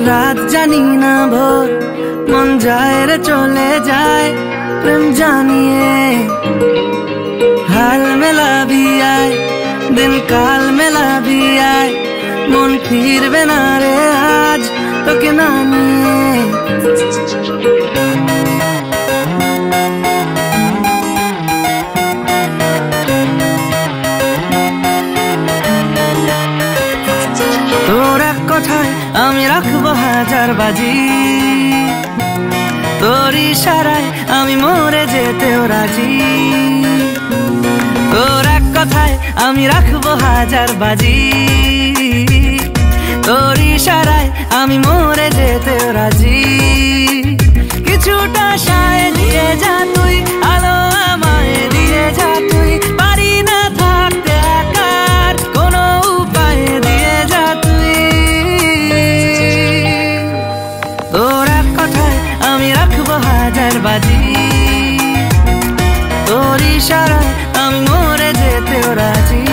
রাত জানি না ভোর মন যায় রে চলে যায় প্রেম জানিয়ে हाल मेला भी आए दिन काल मेला भी आए मन फिर बेना रे आज तो के नानिए तोरा कथाय आमी राखबो हाजार बाजी तोर इशाराय आमी मरे जेतेও राजी तोर एक कथाय आमी राखबो हाजार बाजी तोर इशाराय आमी मरे जेतेও राजी किछुटा साय दिए जा तुई आलो आमाय दिए जा तुई पारी ना थाकते एकार कोनो उपाय दिए जा तुई तोर एक कथाय आमी राखबो हाजार बाजी तोर इशाराय आमी मरे जेतेও राजी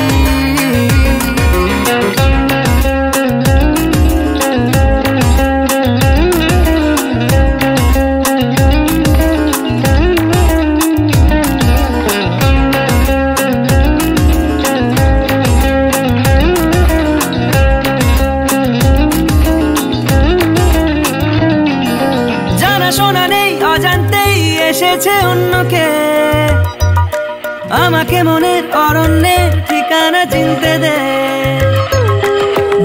जाना शोना नेই অজান্তেই এসেছে অন্যকে আমাকে মনের অরণ্যের ঠিকানা চিনতে দে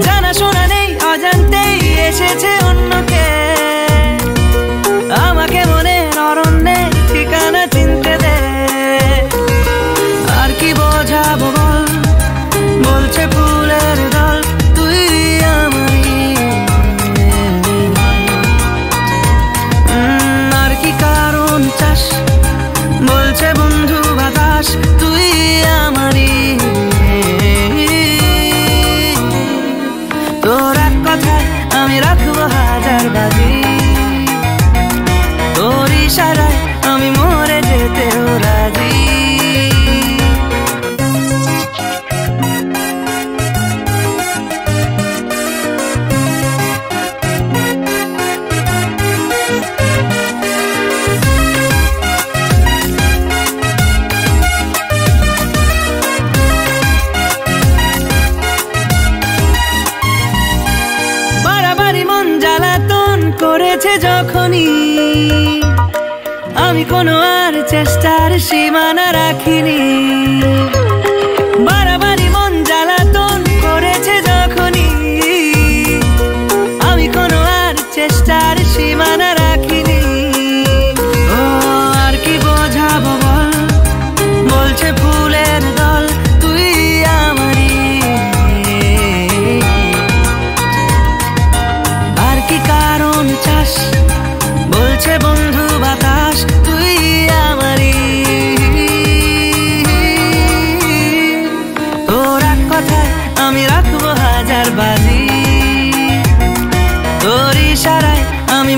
জানা শোনা নেই অজান্তেই এসেছে অন্যকে আমাকে মনের অরণ্যের ঠিকানা চিনতে দে আর কি বোঝাবো বল বলছে ফুলের দল তুই আমারই আর কি কারণ চাস বলছে বন্ধু বাতাস তুই আমারই তোর এক কথায় আমি রাখবো হাজার বাজি তোর ইশারায় আমি মরে যেতেও রাজি করেছে যখনই আমি কোনো আর চেষ্টার সীমানা রাখিনি বারবারই মন জ্বালাতন করেছে যখনই আমি কোনো আর চেষ্টার সীমানা রাখিনি ও আর কি বোঝাবো বল বলছে ফুলের দল তুই আমারই আর কি কারণ চাস বলছে বন্ধু বাতাস তুই আমারই তোর এক কথায় আমি রাখবো হাজার বাজি তোর ইশারায় আমি